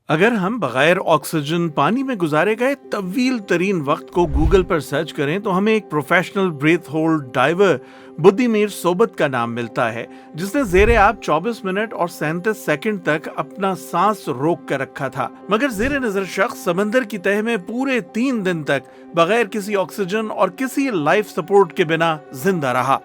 अगर हम बगैर ऑक्सीजन पानी में गुजारे गए तवील तरीन वक्त को गूगल पर सर्च करें तो हमें एक प्रोफेशनल ब्रीथ होल्ड डाइवर बुद्धिमीर सोबत का नाम मिलता है, जिसने जेरे आब 24 मिनट और 37 सेकंड तक अपना सांस रोक कर रखा था। मगर जेरे नजर शख्स समंदर की तह में पूरे 3 दिन तक बगैर किसी ऑक्सीजन और किसी लाइफ सपोर्ट के बिना जिंदा रहा।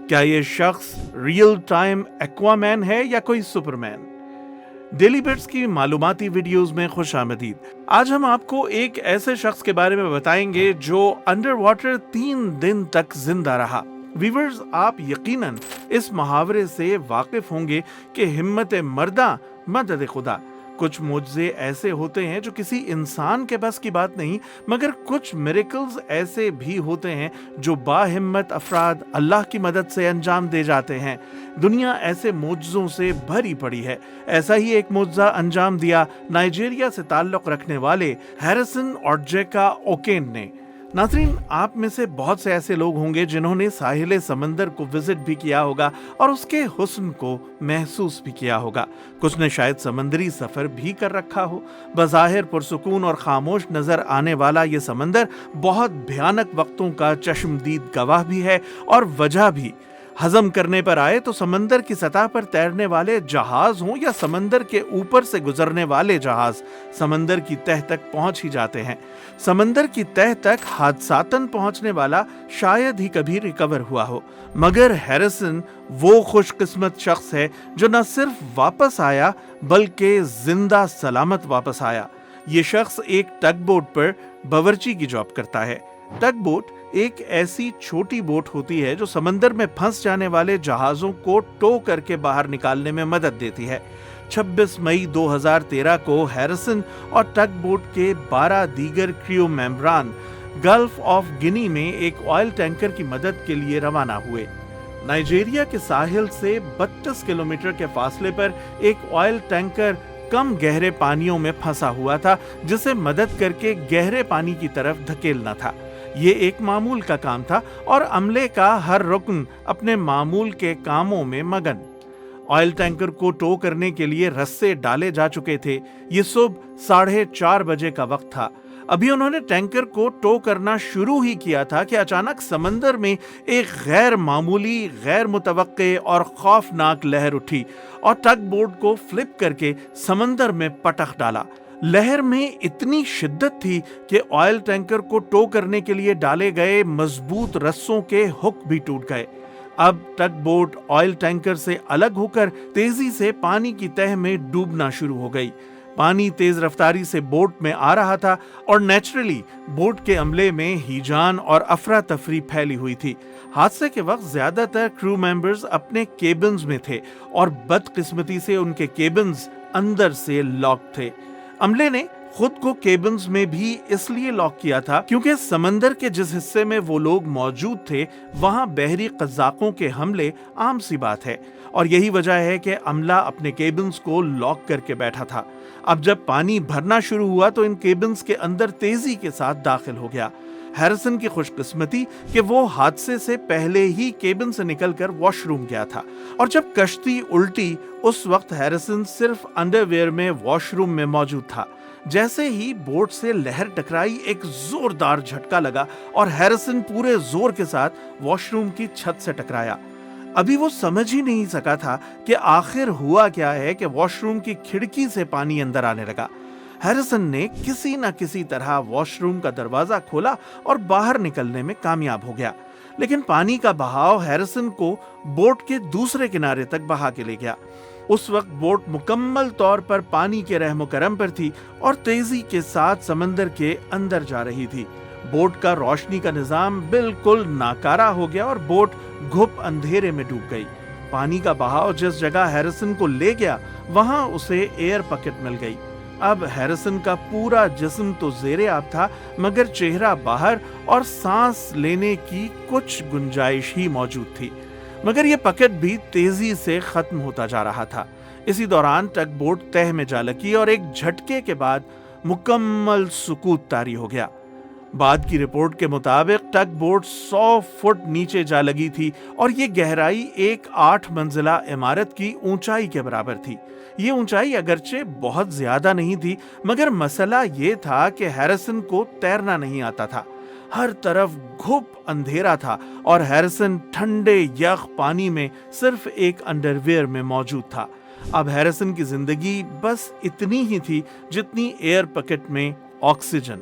क्या ये शख्स रियल टाइम एक्वामैन है या कोई सुपरमैन? डेली बिट्स की मालूमाती वीडियोस में खुश आमदीद। आज हम आपको एक ऐसे शख्स के बारे में बताएंगे जो अंडर वाटर 3 दिन तक जिंदा रहा। व्यूअर्स, आप यकीनन इस मुहावरे से वाकिफ होंगे कि हिम्मत मर्दा मदद खुदा। कुछ मुआजिज़े ऐसे होते हैं जो किसी इंसान के बस की बात नहीं, मगर कुछ मिरेकल्स ऐसे भी होते हैं जो बाहिम्मत अफराद अल्लाह की मदद से अंजाम दे जाते हैं। दुनिया ऐसे मुआजिज़ों से भरी पड़ी है। ऐसा ही एक मुआजिज़ा अंजाम दिया नाइजीरिया से ताल्लुक़ रखने वाले हैरिसन ओर्जेका ओकेन ने। नाज़रीन, आप में से बहुत से ऐसे लोग होंगे जिन्होंने साहिल समंदर को विजिट भी किया होगा और उसके हुस्न को महसूस भी किया होगा। कुछ ने शायद समंदरी सफर भी कर रखा हो। बज़ाहिर पुरसुकून और खामोश नजर आने वाला ये समंदर बहुत भयानक वक्तों का चश्मदीद गवाह भी है और वजह भी। हजम करने पर आए तो समंदर की सतह पर तैरने वाले जहाज हों या समंदर के ऊपर से गुजरने वाले जहाज, समंदर की तह तक पहुंच ही जाते हैं। समंदर की तह तक हादसातन पहुंचने वाला शायद ही कभी रिकवर हुआ हो, मगर हैरिसन वो खुशकिस्मत शख्स है जो न सिर्फ वापस आया बल्कि जिंदा सलामत वापस आया। ये शख्स एक टग बोट पर बावर्ची की जॉब करता है। टग बोट एक ऐसी छोटी बोट होती है जो समंदर में फंस जाने वाले जहाजों को टो करके बाहर निकालने में मदद देती है। 26 मई 2013 को हैरिसन और टग बोट के 12 दीगर क्रू मेंबरान गल्फ ऑफ गिनी में एक ऑयल टैंकर की मदद के लिए रवाना हुए। नाइजीरिया के साहिल से 32 किलोमीटर के फासले पर एक ऑयल टैंकर कम गहरे पानियों में फंसा हुआ था, जिसे मदद करके गहरे पानी की तरफ धकेलना था। ये एक मामूल का काम था और अमले का हर रुकन अपने मामूल के कामों में मगन। ऑयल टैंकर को टो करने के लिए रस्से डाले जा चुके थे। ये सुबह 4:30 बजे का वक्त था। अभी उन्होंने टैंकर को टो करना शुरू ही किया था कि अचानक समंदर में एक गैर मामूली, गैर मुतवक्के और खौफनाक लहर उठी और टग बोट को फ्लिप करके समंदर में पटक डाला। लहर में इतनी शिद्दत थी कि ऑयल टैंकर को टो करने के लिए डाले गए मजबूत रस्सों के हुक भी टूट गए। अब टग बोट ऑयल टैंकर से अलग होकर तेजी से पानी की तह में डूबना शुरू हो गई। पानी तेज रफ्तारी से बोट में आ रहा था और नेचुरली बोट के अमले में हिजान और अफरा तफरी फैली हुई थी। हादसे के वक्त ज्यादातर क्रू मेंबर्स अपने केबिन्स में थे और बदकिस्मती से उनके केबिन्स अंदर से लॉक थे। अमले ने खुद को केबिन्स में भी इसलिए लॉक किया था क्योंकि समंदर के जिस हिस्से में वो लोग मौजूद थे वहां बहरी कज़ाकों के हमले आम सी बात है और यही वजह है कि अमला अपने केबिन्स को लॉक करके बैठा था। अब जब पानी भरना शुरू हुआ तो इन केबिन्स के अंदर तेजी के साथ दाखिल हो गया। हैरिसन की खुशकिस्मती कि वो हादसे से पहले ही केबिन से निकलकर वॉशरूम गया था और जब कश्ती उल्टी उस वक्त हैरिसन सिर्फ अंडरवेयर में वॉशरूम में मौजूद था। जैसे ही बोट से लहर टकराई एक जोरदार झटका लगा और हैरिसन पूरे जोर के साथ वॉशरूम की छत से टकराया। अभी वो समझ ही नहीं सका था कि आखिर हुआ क्या है कि वॉशरूम की खिड़की से पानी अंदर आने लगा। हैरिसन ने किसी न किसी तरह वॉशरूम का दरवाजा खोला और बाहर निकलने में कामयाब हो गया, लेकिन पानी का बहाव हैरिसन को बोट के दूसरे किनारे तक बहा के ले गया। उस वक्त बोट मुकम्मल तौर पर पानी के रहमो करम पर थी और तेजी के साथ समंदर के अंदर जा रही थी। बोट का रोशनी का निजाम बिल्कुल नाकारा हो गया और बोट घुप अंधेरे में डूब गई। पानी का बहाव जिस जगह हैरिसन को ले गया वहां उसे एयर पॉकेट मिल गई। अब हैरिसन का पूरा जिस्म तो जेरे आब था, मगर चेहरा बाहर और सांस लेने की कुछ गुंजाइश ही मौजूद थी। मगर यह पॉकेट भी तेजी से खत्म होता जा रहा था। इसी दौरान टग बोट तह में जा लगी और एक झटके के बाद मुकम्मल सुकूत तारी हो गया। بعد کی رپورٹ کے مطابق ٹگ بوٹ 100 فٹ نیچے جا لگی تھی اور یہ گہرائی ایک 8 منزلہ عمارت کی اونچائی کے برابر تھی۔ یہ اونچائی اگرچہ بہت زیادہ نہیں تھی، مگر مسئلہ یہ تھا کہ ہیریسن کو تیرنا نہیں آتا تھا۔ ہر طرف گھپ اندھیرا تھا اور ہیریسن ٹھنڈے یخ پانی میں صرف ایک انڈر ویئر میں موجود تھا۔ اب ہیریسن کی زندگی بس اتنی ہی تھی جتنی ایئر پکٹ میں آکسیجن۔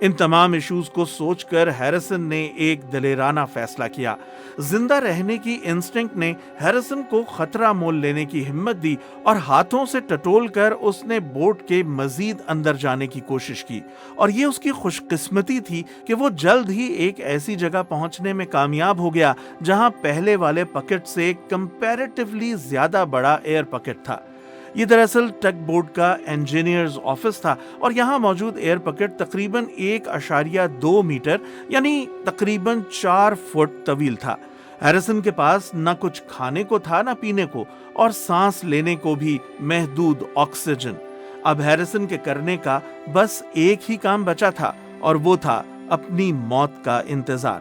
ان تمام ایشوز کو سوچ کر ہیریسن نے ایک دلیرانہ فیصلہ کیا۔ زندہ رہنے کی انسٹنکٹ نے ہیریسن کو خطرہ مول لینے کی ہمت دی اور ہاتھوں سے ٹٹول کر اس نے بوٹ کے مزید اندر جانے کی کوشش کی، اور یہ اس کی خوش قسمتی تھی کہ وہ جلد ہی ایک ایسی جگہ پہنچنے میں کامیاب ہو گیا جہاں پہلے والے پکٹ سے کمپیریٹیولی زیادہ بڑا ایئر پکٹ تھا۔ یہ دراصل ٹگ بوٹ کا انجینئرز آفس تھا اور یہاں موجود ایئر پکٹ تقریباً 1.2 میٹر یعنی تقریباً 4 فٹ طویل تھا۔ ہیریسن کے پاس نہ کچھ کھانے کو تھا نہ پینے کو، اور سانس لینے کو بھی محدود آکسیجن۔ اب ہیریسن کے کرنے کا بس ایک ہی کام بچا تھا، اور وہ تھا اپنی موت کا انتظار۔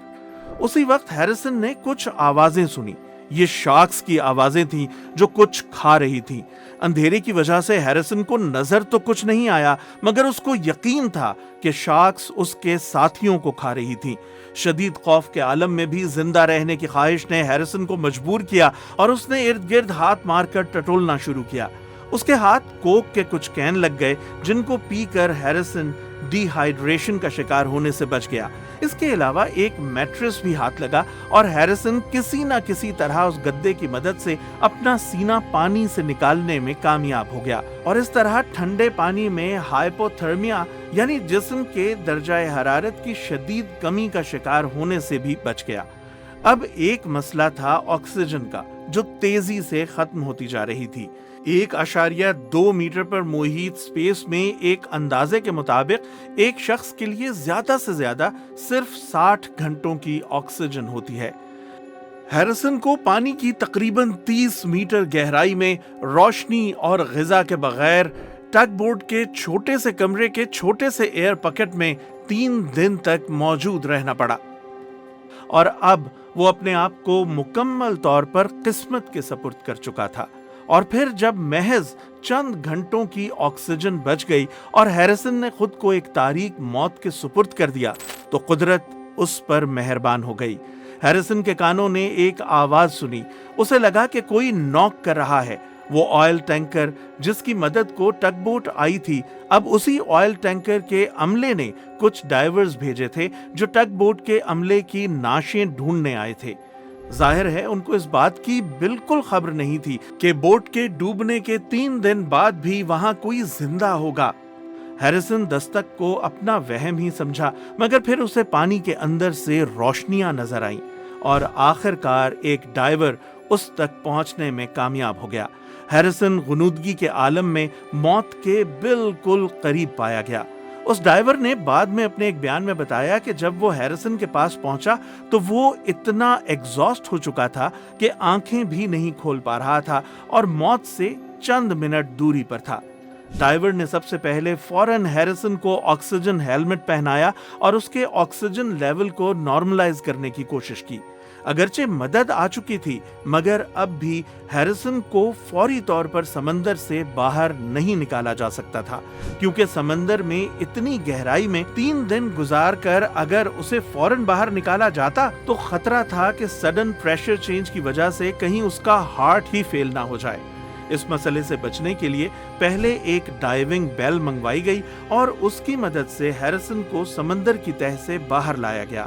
اسی وقت ہیریسن نے کچھ آوازیں سنی۔ یہ شارکس کی آوازیں تھیں جو کچھ کھا رہی تھیں۔ اندھیرے کی وجہ سے ہیریسن کو نظر تو کچھ نہیں آیا، مگر اس کو یقین تھا کہ شارکس اس کے ساتھیوں کو کھا رہی تھیں۔ شدید خوف کے عالم میں بھی زندہ رہنے کی خواہش نے ہیریسن کو مجبور کیا اور اس نے ارد گرد ہاتھ مار کر ٹٹولنا شروع کیا۔ اس کے ہاتھ کوک کے کچھ کین لگ گئے جن کو پی کر ہیریسن ڈی ہائیڈریشن کا شکار ہونے سے بچ گیا۔ اس کے علاوہ ایک میٹرس بھی ہاتھ لگا اور ہیریسن کسی نہ کسی طرح اس گدے کی مدد سے اپنا سینہ پانی سے نکالنے میں کامیاب ہو گیا، اور اس طرح ٹھنڈے پانی میں ہائپوتھرمیا یعنی جسم کے درجہ حرارت کی شدید کمی کا شکار ہونے سے بھی بچ گیا۔ اب ایک مسئلہ تھا آکسیجن کا، جو تیزی سے ختم ہوتی جا رہی تھی۔ 1.2 میٹر پر محیط سپیس میں ایک اندازے کے مطابق ایک شخص کے لیے زیادہ سے زیادہ صرف 60 گھنٹوں کی آکسیجن ہوتی ہے۔ ہیریسن کو پانی کی تقریباً 30 میٹر گہرائی میں روشنی اور غذا کے بغیر ٹگ بوٹ کے چھوٹے سے کمرے کے چھوٹے سے ایئر پکٹ میں 3 دن تک موجود رہنا پڑا، اور اب وہ اپنے آپ کو مکمل طور پر قسمت کے سپرد کر چکا تھا۔ اور پھر جب محض چند گھنٹوں کی آکسیجن بچ گئی اور ہیریسن نے خود کو ایک تاریک موت کے سپرد کر دیا تو قدرت اس پر مہربان ہو گئی۔ ہیریسن کے کانوں نے ایک آواز سنی۔ اسے لگا کہ کوئی نوک کر رہا ہے۔ وہ آئل ٹینکر جس کی مدد کو ٹگ بوٹ آئی تھی، اب اسی آئل ٹینکر کے عملے نے کچھ ڈائیورز بھیجے تھے جو ٹگ بوٹ کے عملے کی نعشیں ڈھونڈنے آئے تھے۔ ظاہر ہے ان کو اس بات کی بالکل خبر نہیں تھی کہ بوٹ کے ڈوبنے کے 3 دن بعد بھی وہاں کوئی زندہ ہوگا۔ ہیریسن دستک کو اپنا وہم ہی سمجھا، مگر پھر اسے پانی کے اندر سے روشنیاں نظر آئیں، اور آخر کار ایک ڈائیور اس تک پہنچنے میں کامیاب ہو گیا۔ ہیریسن غنودگی کے عالم میں موت کے بالکل قریب پایا گیا۔ اس ڈائیور نے بعد میں اپنے ایک بیان میں بتایا کہ جب وہ ہیریسن کے پاس پہنچا تو وہ اتنا ایگزاسٹ ہو چکا تھا کہ آنکھیں بھی نہیں کھول پا رہا تھا اور موت سے چند منٹ دوری پر تھا۔ ڈائیور نے سب سے پہلے فوراً ہیریسن کو آکسیجن ہیلمٹ پہنایا اور اس کے آکسیجن لیول کو نارملائز کرنے کی کوشش کی۔ اگرچہ مدد آ چکی تھی، مگر اب بھی ہیریسن کو فوری طور پر سمندر سے باہر نہیں نکالا جا سکتا تھا، کیونکہ سمندر میں اتنی گہرائی میں 3 دن گزار کر اگر اسے فوراً باہر نکالا جاتا تو خطرہ تھا کہ سڈن پریشر چینج کی وجہ سے کہیں اس کا ہارٹ ہی فیل نہ ہو جائے۔ اس مسئلے سے بچنے کے لیے پہلے ایک ڈائیونگ بیل منگوائی گئی اور اس کی مدد سے ہیریسن کو سمندر کی تہہ سے باہر لایا گیا۔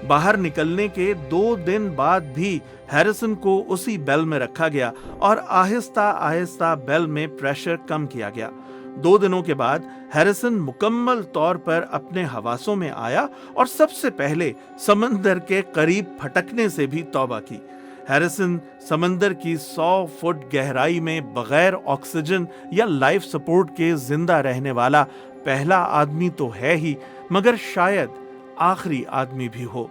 باہر نکلنے کے 2 دن بعد بھی ہیریسن کو اسی بیل میں رکھا گیا اور آہستہ آہستہ بیل میں پریشر کم کیا گیا۔ 2 دنوں کے بعد ہیریسن مکمل طور پر اپنے حواسوں میں آیا اور سب سے پہلے سمندر کے قریب پھٹکنے سے بھی توبہ کی۔ ہیریسن سمندر کی 100 فٹ گہرائی میں بغیر آکسیجن یا لائف سپورٹ کے زندہ رہنے والا پہلا آدمی تو ہے ہی، مگر شاید آخری آدمی بھی ہو۔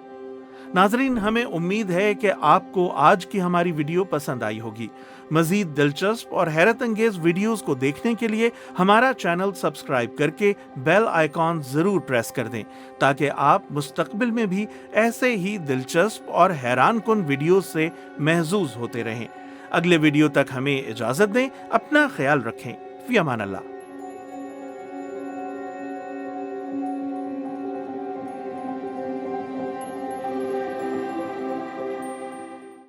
नाजरीन, हमें उम्मीद है कि आपको आज की हमारी वीडियो पसंद आई होगी। मजीद दिलचस्प और हैरत अंगेज वीडियोस को देखने के लिए हमारा चैनल सब्सक्राइब करके बेल आइकॉन जरूर प्रेस कर दें, ताकि आप मुस्तकबिल में भी ऐसे ही दिलचस्प और हैरान कुन वीडियोस से महजूज होते रहें। अगले वीडियो तक हमें इजाजत दें। अपना ख्याल रखें। फी अमान अल्लाह।